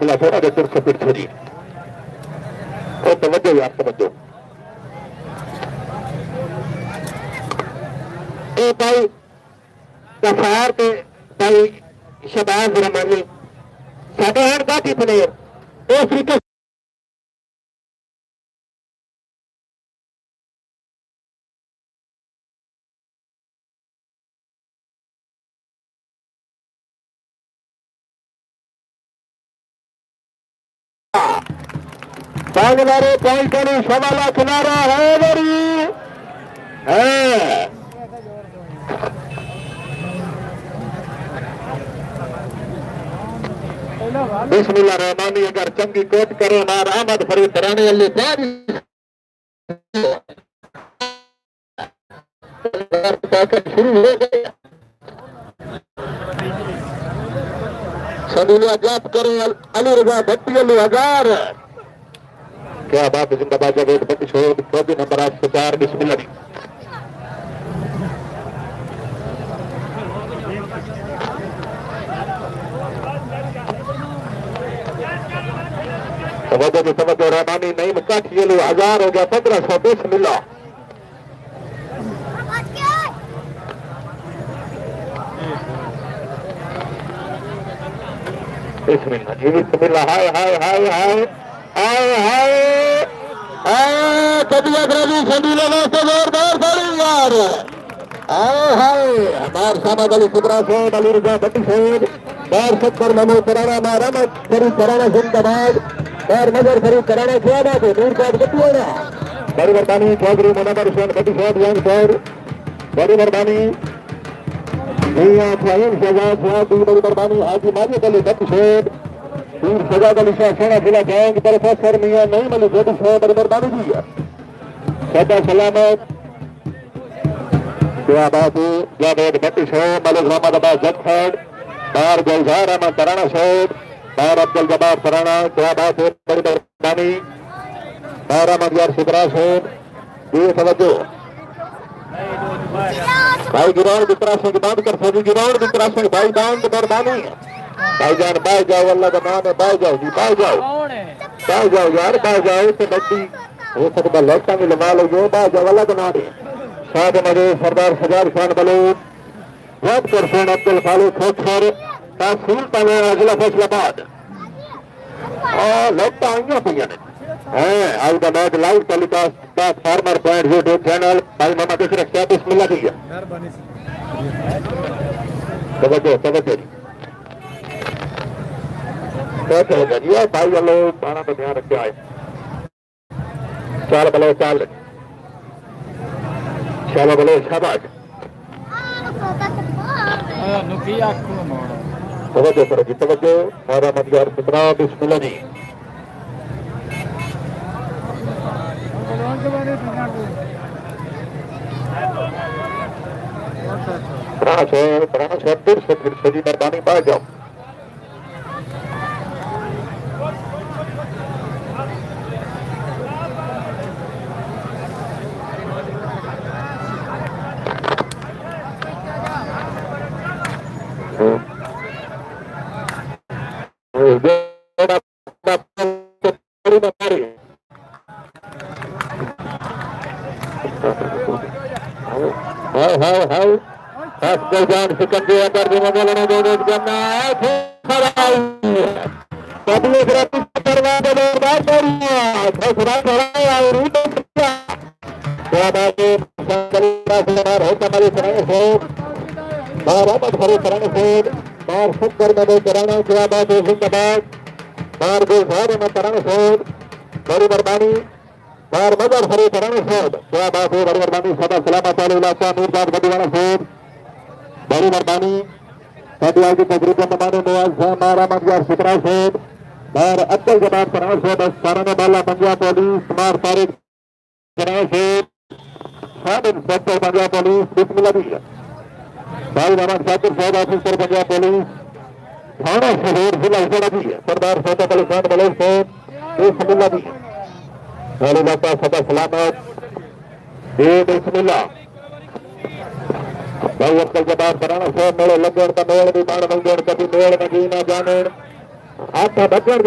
थोड़ा देर से फिर छोड़ी और तवज्जो यार तवज्जो ए भाई कफार के भाई शबाज रमानी साढ़े 8 बाकी प्लेयर ओ क्रिकेट बागवारे पॉइंट करो सवाला किनारा है बड़ी है बिस्मिल्लाह रहमानी अगर चंगी कोट करे मार आमद फरीद तराने अल्ली शुरू हो गया सदुलिया जाप करे अली रजा भट्टी अली हजार क्या बात जिंदाबाद जवेद भट्टी छोड़ चौथी नंबर 804 बिस्मिल्लाह तवज्जो रहमानी नहीं मुकाठी लो 1000 हो गया 1500 बिस्मिल्लाह बिस्मिल्लाह जी बिस्मिल्लाह हाय हाय हाय हाय हाय हाय कदिया ग्रेवी संदीले वास्ते जोरदार ताली यार हाय हाय हमार सामने वाली सुबरा से अली रजा भट्टी से बार सत्तर नमो कराना मारा मत करी कराना जिंदाबाद और नजर करी कराना क्या बात है दूर काट गतियाना बड़ी मेहरबानी चौधरी मुनव्वर हुसैन भट्टी साहब यंग सर बड़ी मेहरबानी मियां फाहिम शहजाद साहब बड़ी मेहरबानी हाजी माजिद अली भट्टी साहब पीर शहजाद अली शाह सोना जिला गैंग प्रोफेसर मियां नईम अली भट्टी साहब बड़ी मेहरबानी जी सदा सलामत क्या बात है जावेद भट्टी साहब मलिक मोहम्मद अब्बास जटखड़ बार गुलजार अहमद तराना साहब बार अब्दुल जब्बार तराना क्या बात है बड़ी मेहरबानी बार अहमद यार सिकरा साहब ये तवज्जो भाई गिरावड़ बिकरा से बात कर सभी गिरावड़ बिकरा से भाई दान की मेहरबानी भाईजान बाय जाओ अल्लाह का नाम है बाय जाओ जी बाय जाओ यार बाय जाओ तो बच्ची हो सकता लौटा भी लगा लो जो बाय जाओ अल्लाह का नाम है साहब मजे सरदार सजाद खान बलूच वक्त करसेन अब्दुल खालिक खोखर तहसील तमेरा जिला फैसलाबाद और लौटा आइया भैया ने आज का match live telecast farmer point YouTube channel भाई मोहम्मद इशरक साहब बिस्मिल्लाह कीजिए तवज्जो भाई वालों पाना तो ध्यान रखे आए चाल बलो चाल शाला बलो शाबाश तवज्जो करो जी तवज्जो हमारा मदगार पुत्रा बिस्मिल्लाह जी सजी मेहरबानी बाहर जाओ जान सिकंदे अंदर भी बोलने दो करना पब्लिक करवा दे बात करिए फसरा करा और क्या बात है संकल्प से बाहर हो हमारे कराने से बाहर मत भरे कराने से बाहर सब कर में कराना क्या बात है जिंदाबाद बाहर को सारे में कराने से बड़ी मेहरबानी बाहर मदर भरे कराने से क्या बात है बड़ी मेहरबानी सदा सलामत वाले इलाका मीरजाद गदीवाला से बड़ी मेहरबानी पटियाल की तकरीबन नमाने नवाज साहब मारा मंजार सिकरा साहब बाहर अब्दुल जबार तराव साहब साराना बाला पंजाब पुलिस मार तारिक तराव साहब सब इंस्पेक्टर पंजाब पुलिस बिस्मिल्लाह भी भाई मोहम्मद साकिब साहब ऑफिसर पंजाब पुलिस थाना शहर जिला उजड़ा भी सरदार सौदा अली खान बलोच साहब बिस्मिल्लाह भी वाले इलाका सदा सलामत बिस्मिल्लाह भाई अब्दुल जब्बार तराना साहब मेरे लगन का मेल भी मार मंगन कभी मेल में जी ना जाने आता बटवाड